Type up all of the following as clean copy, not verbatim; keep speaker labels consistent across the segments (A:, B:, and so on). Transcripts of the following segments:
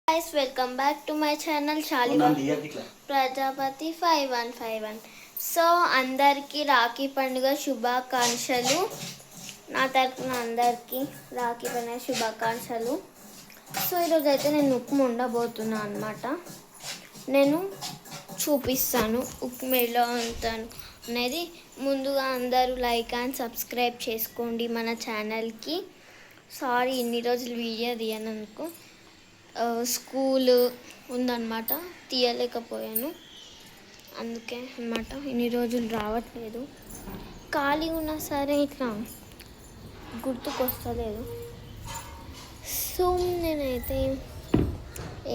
A: Guys, welcome back to my channel Prajapati 5151. So అందరికీ రాఖీ పండుగ శుభాకాంక్షలు. నా తరపున అందరికీ రాఖీ పండుగ శుభాకాంక్షలు. సో ఈరోజు అయితే నేను ఉప్మా ఉండబోతున్నాను అనమాట. నేను చూపిస్తాను ఉప్మా ఎలా ఉంటాను అనేది. ముందుగా అందరూ లైక్ అండ్ సబ్స్క్రైబ్ చేసుకోండి మన ఛానల్కి. సారీ ఇన్ని రోజులు వీడియో తీయనందుకు, స్కూల్ ఉందన్నమాట, తీయలేకపోయాను. అందుకే అన్నమాట ఇన్ని రోజులు రావట్లేదు. ఖాళీ ఉన్నా సరే ఇట్లా గుర్తుకొస్తలేదు. సో నేనైతే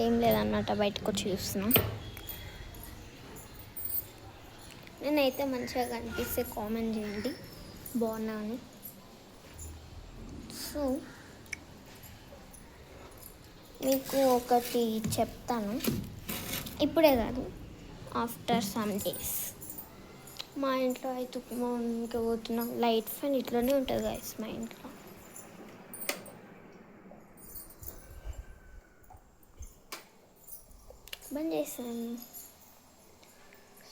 A: ఏం లేదన్నమాట, బయటకు వచ్చి చూస్తున్నా. నేనైతే మంచిగా కనిపిస్తే కామెంట్ చేయండి, బాగున్నాను. సో మీకు ఒకటి చెప్తాను, ఇప్పుడే కాదు, ఆఫ్టర్ సమ్ డేస్. మా ఇంట్లో అయితే ఉప్మా పోతున్నాం. లైట్ ఫ్యాన్ ఇట్లనే ఉంటుంది గాయస్ మా ఇంట్లో. బంద్ చేస్తాను.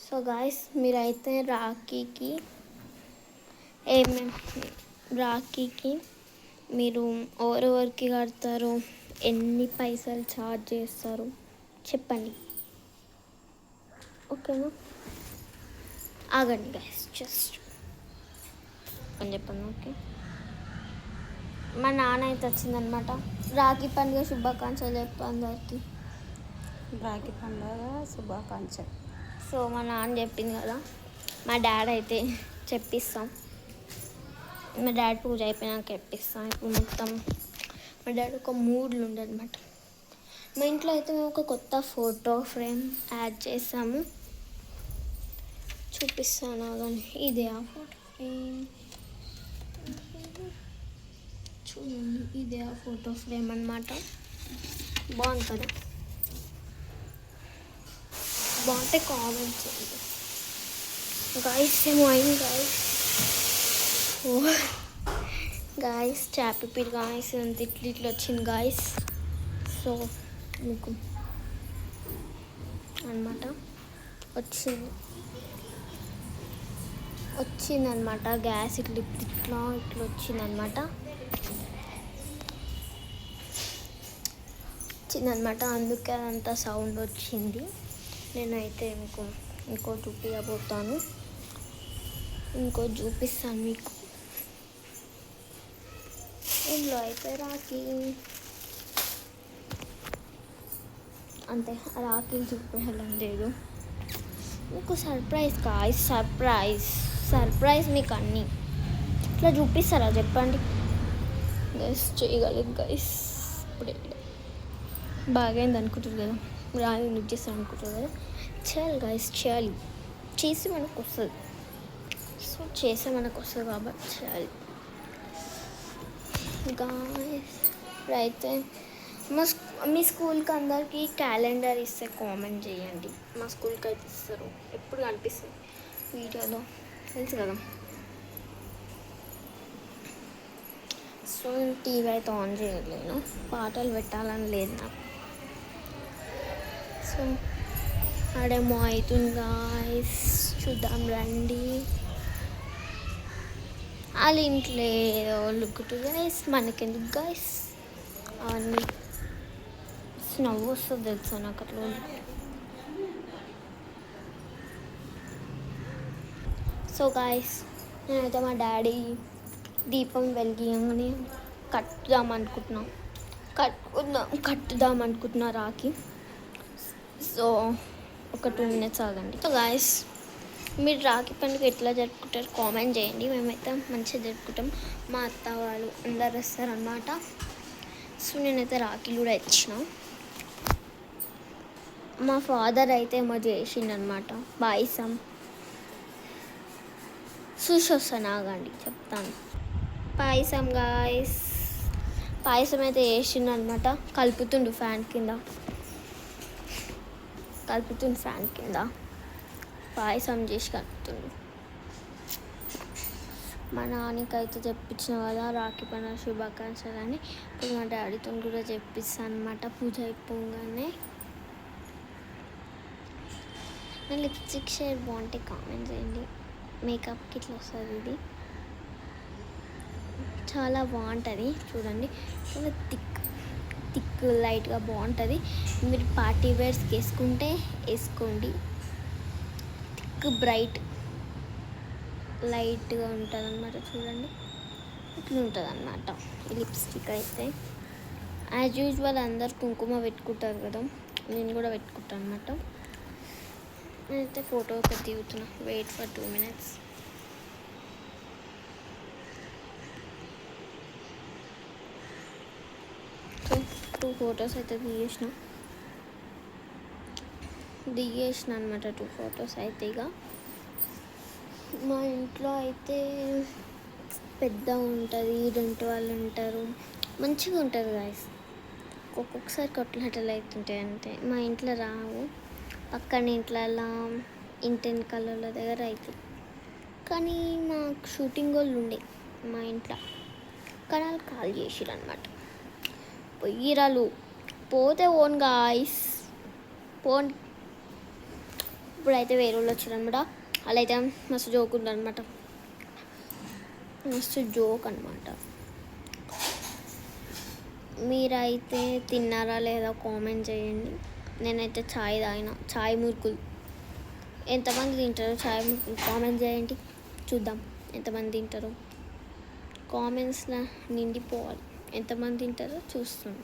A: సో గాయస్, మీరైతే రాఖీకి మీరు ఎవరెవరికి కడతారు, ఎన్ని పైసలు ఛార్జ్ చేస్తారు చెప్పండి, ఓకేనా? ఆగండి గైస్, జస్ట్ అని చెప్పండి. ఓకే, మా నాన్న అయితే వచ్చిందనమాట. రాఖీ పండుగ శుభాకాంక్షలు చెప్పు అందరికి.
B: రాఖీ పండుగ శుభాకాంక్షలు.
A: సో మా నాన్న చెప్పింది కదా, మా డాడీ అయితే చెప్పిస్తాం. మా డాడీ పూజ అయిపోయినాక చెప్పిస్తాం. ఇప్పుడు మొత్తం మా డాడీ ఒక మూడ్లు ఉండదన్నమాట. మా ఇంట్లో అయితే మేము ఒక కొత్త ఫోటో ఫ్రేమ్ యాడ్ చేసాము, చూపిస్తాను కానీ. ఇదే ఆ ఫోటో ఫ్రేమ్, చూడండి, ఇదే ఆ ఫోటో ఫ్రేమ్ అన్నమాట. బాగుంటుంది, బాగుంటే కామెంట్ చేయండి గాయస్. ఏమో అయింది గాయస్. గాయస్ చాపిపిరి గాయస్, అంత ఇట్లా వచ్చింది గాయస్. సో మీకు అనమాట వచ్చిందనమాట గ్యాస్ ఇట్లా వచ్చిందనమాట. అందుకే అదంతా సౌండ్ వచ్చింది. నేనైతే మీకు ఇంకో చూపించబోతాను, చూపిస్తాను మీకు. ఇంట్లో అయితే రాఖీ అంతే, రాఖీలు చూపించడం లేదు మీకు. సర్ప్రైజ్ గాయ్స్, సర్ప్రైజ్ మీకు అన్నీ ఇట్లా చూపిస్తారా చెప్పండి గైస్? చేయగలదు గైస్. ఇప్పుడే బాగైంది అనుకుంటారు కదా, రాగి నువ్వు చేస్తాను అనుకుంటారు కదా. చేయాలి గైస్, చేయాలి. చేసి మనకు వస్తుంది. సో చేస్తే మనకు వస్తుంది కాబట్టి చేయాలి గాయ్స్. ఇప్పుడైతే మీ స్కూల్కి అందరికీ క్యాలెండర్ ఇస్తే కామెంట్ చేయండి. మా స్కూల్కి అయితే ఇస్తారు, ఎప్పుడు కనిపిస్తుంది వీడియోలో, తెలుసు కదా. సో టీవీ అయితే ఆన్ చేయలేను, పాటలు పెట్టాలని లేదు నాకు. సో ఆడేమో అవుతుంది గాయస్, చూద్దాం రండి. వాళ్ళ ఇంట్లో ఏదో లుక్కుటు గాయస్, మనకెందుకు గాయస్ అవన్నీ. నవ్వు వస్తుంది తెలుసా నాకు అట్లా. సో గాయస్, నేనైతే మా డాడీ దీపం వెలిగియంగానే కట్టుదాం అనుకుంటున్నా రాఖీ. సో ఒక 2 minutes ఆగండి. సో గాయస్, మీరు రాఖీ పండుగ ఎట్లా జరుపుకుంటారు కామెంట్ చేయండి. మేమైతే మంచిగా జరుపుకుంటాం, మా అత్త వాళ్ళు అందరు వస్తారనమాట. సో నేనైతే రాఖీలు కూడా ఇచ్చిన. మా ఫాదర్ అయితే ఏమో చేసిండనమాట పాయసం. చూసి వస్తాను, ఆగండి చెప్తాను. పాయసం గాయస్, పాయసం అయితే చేసిండనమాట. కలుపుతుండు ఫ్యాన్ కింద పాయసం చేసి కలుపుతుండు. మా నాన్నకి అయితే చెప్పించిన కదా రాఖీ పండుగ శుభాకాంక్షలు అని. ఇప్పుడు మా డాడీతో కూడా చెప్పిస్తాను అనమాట పూజ అయిపోగానే. నా లిప్స్టిక్ షేడ్ బాగుంటే కామెంట్ చేయండి. మేకప్కి ఇట్లా వస్తుంది ఇది, చాలా బాగుంటుంది చూడండి. చాలా థిక్ లైట్గా బాగుంటుంది. మీరు పార్టీ వేర్స్కి వేసుకుంటే వేసుకోండి. థిక్ బ్రైట్ లైట్గా ఉంటుంది అనమాట. చూడండి ఇట్లా ఉంటుంది అనమాట ఈ లిప్స్టిక్ అయితే. యాజ్ యూజువల్ అందరు కుంకుమ పెట్టుకుంటారు కదా, నేను కూడా పెట్టుకుంటాను అనమాట. నేనైతే ఫోటో ఒకటి దిగుతున్నా. Wait for 2 minutes. So 2 photos అయితే దిగేసిన అనమాట. 2 photos అయితే ఇక మా ఇంట్లో అయితే పెద్ద ఉంటుంది, రెంట్ వాళ్ళు ఉంటారు, మంచిగా ఉంటుంది గాయస్. ఒక్కొక్కసారి కొట్లాటలు అవుతుంటాయి అంతే. మా ఇంట్లో రావు, పక్కన ఇంట్లలో ఇంటెన్ కలర్ల దగ్గర అవుతాయి. కానీ మాకు షూటింగ్ వాళ్ళు ఉండే మా ఇంట్లో, కానీ వాళ్ళు కాల్ చేసిరు అనమాట. పొయ్యిరాలు పోతే ఓన్ గాయస్ పోన్. ఇప్పుడైతే వేరే వాళ్ళు వచ్చారనమాట. అలా అయితే మస్తు జోక్ ఉందనమాట, మస్తు జోక్ అనమాట. మీరైతే తిన్నారా లేదా కామెంట్ చేయండి. నేనైతే ఛాయ్ తాగిన. ఛాయ్ మురుకులు ఎంతమంది తింటారో ఛాయ్ మురుకులు కామెంట్ చేయండి, చూద్దాం ఎంతమంది తింటారో. కామెంట్స్లో నిండిపోవాలి, ఎంతమంది తింటారో చూస్తున్నాను.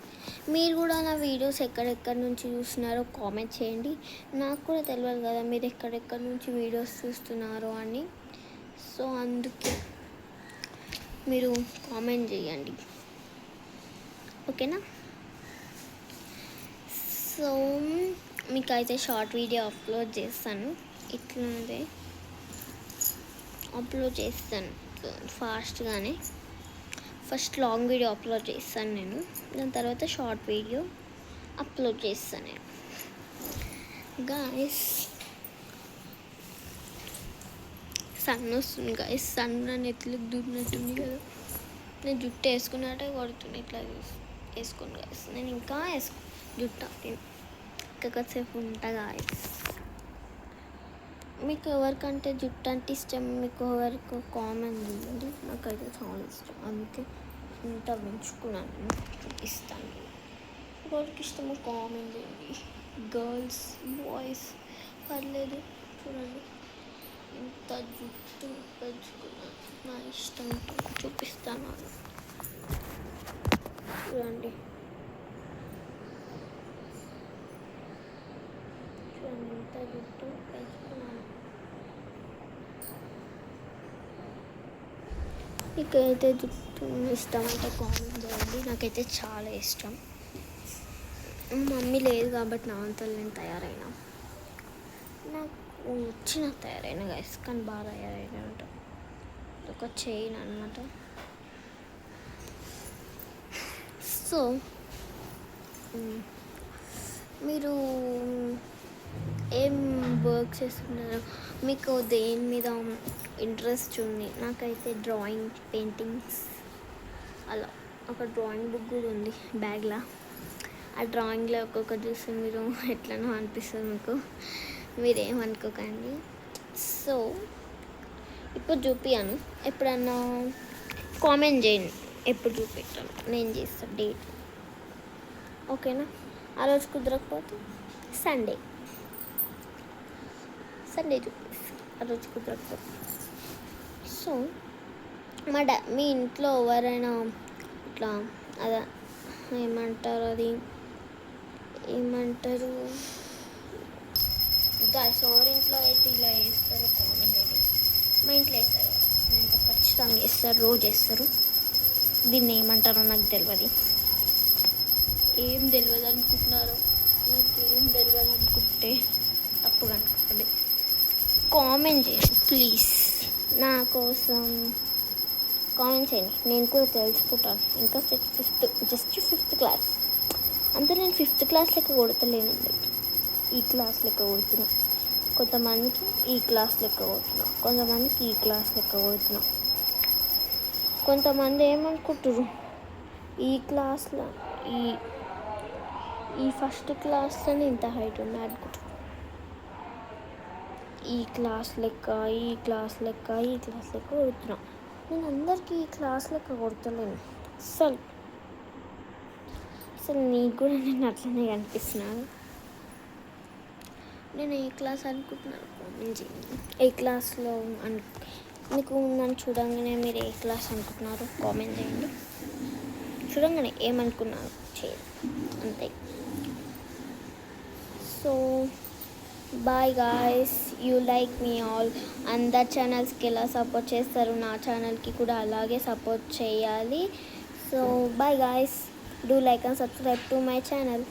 A: మీరు కూడా నా వీడియోస్ ఎక్కడెక్కడి నుంచి చూస్తున్నారో కామెంట్ చేయండి. నాకు కూడా తెలియదు కదా మీరు ఎక్కడెక్కడి నుంచి వీడియోస్ చూస్తున్నారో అని. సో అందుకే మీరు కామెంట్ చేయండి, ఓకేనా. సో మీకు అయితే షార్ట్ వీడియో అప్లోడ్ చేస్తాను, ఇట్లనే అప్లోడ్ చేస్తాను ఫాస్ట్గానే. ఫస్ట్ లాంగ్ వీడియో అప్లోడ్ చేస్తాను నేను, దాని తర్వాత షార్ట్ వీడియో అప్లోడ్ చేస్తాను నేను. గాయస్ సన్ వస్తుంది గాయస్, సన్ నెత్తులకు దూరినట్టుంది కదా. నేను జుట్టు వేసుకున్నట్టే కొడుతుంది, ఇట్లా వేసుకోను గాయస్. నేను ఇంకా జుట్టు ఇంకా కొద్దిసేపు ఉంటా గాయస్. మీకు ఎవరికంటే జుట్టు అంటే ఇష్టం, మీకు ఎవరికి కామెంట్ చేయండి. నాకైతే చాలా ఇష్టం, అందుకే ఇంత పెంచుకున్నాను, చూపిస్తాను. ఎవరికి ఇష్టమో కామెంట్ చేయండి. గర్ల్స్ బాయ్స్ పర్లేదు. చూడండి ఇంత జుట్టు పెంచుకున్నాను, నా ఇష్టం చూపిస్తాను. చూడండి ఇంత జుట్టు పెంచుకున్నాను. మీకైతే జుట్టు ఇష్టం అంటే కామెంట్ చేయండి. నాకైతే చాలా ఇష్టం. మమ్మీ లేదు కాబట్టి నా అంతలో నేను తయారైనా, నాకు వచ్చిన తయారైన గైస్, కానీ బాగా తయారైనా అంట. ఒక చైన్ అనమాట. సో మీరు ఏం వర్క్ చేస్తున్నారు, మీకు దేని మీద ఇంట్రెస్ట్ ఉంది? నాకైతే డ్రాయింగ్, పెయింటింగ్స్, అలా ఒక డ్రాయింగ్ బుక్ కూడా ఉంది బ్యాగ్లో. ఆ డ్రాయింగ్లో ఒక్కొక్కటి చూసి మీరు ఎట్లనో అనిపిస్తుంది మీకు, మీరేమనుకోకండి. సో ఇప్పుడు చూపియాను, ఎప్పుడన్నా కామెంట్ చేయండి ఎప్పుడు చూపెట్టాను, నేను చేస్తాను డేట్, ఓకేనా. ఆ రోజు కుదరకపోతే సండే చూపిస్తాను, ఆ రోజు కుదరకపోతే. సో మీ ఇంట్లో ఎవరైనా ఇట్లా అదే ఏమంటారు గాయస్, ఎవరింట్లో అయితే ఇలా వేస్తారో కామెంట్ చేయండి. మా ఇంట్లో వేస్తారు, మా ఇంట్లో ఖచ్చితంగా వేస్తారు, రోజు వేస్తారు. దీన్ని ఏమంటారో నాకు తెలియదు. ఏం తెలియదు అనుకుంటున్నారో, నాకేం తెలియదు అనుకుంటే తప్పుగా అనుకోండి. కామెంట్ చేయండి ప్లీజ్, నా కోసం కామెంట్ చేయండి, నేను కూడా తెలుసుకుంటాను. ఇంకా జస్ట్ ఫిఫ్త్ క్లాస్ అంతా. నేను 5th క్లాస్ లెక్క కొడతలేనండి, ఈ క్లాస్ లెక్క కొడుతున్నా. కొంతమందికి ఈ క్లాస్ లెక్క కొడుతున్నా, కొంతమందికి ఈ క్లాస్ లెక్క కొడుతున్నా. కొంతమంది ఏమనుకుంటారు ఈ క్లాస్లో ఈ ఈ ఫస్ట్ క్లాస్లోనే ఇంత హైట్ ఉంది అనుకుంటారు. ఈ క్లాస్ లెక్క కొడుతున్నా. నేను అందరికీ ఈ క్లాస్ లెక్క కొడతలేను అసలు. నీకు కూడా నేను అట్లనే కనిపిస్తున్నాను. నేను ఏ క్లాస్ అనుకుంటున్నాను కామెంట్ చేయండి. ఏ క్లాస్లో మీకు నన్ను చూడంగానే మీరు ఏ క్లాస్ అనుకుంటున్నారు కామెంట్ చేయండి. చూడంగానే ఏమనుకున్నారు చేయండి అంతే. So bye guys, you like me all. అందరు ఛానల్స్కి ఎలా సపోర్ట్ చేస్తారు నా ఛానల్కి కూడా అలాగే సపోర్ట్ చేయాలి. So bye guys, do like and subscribe to my channel.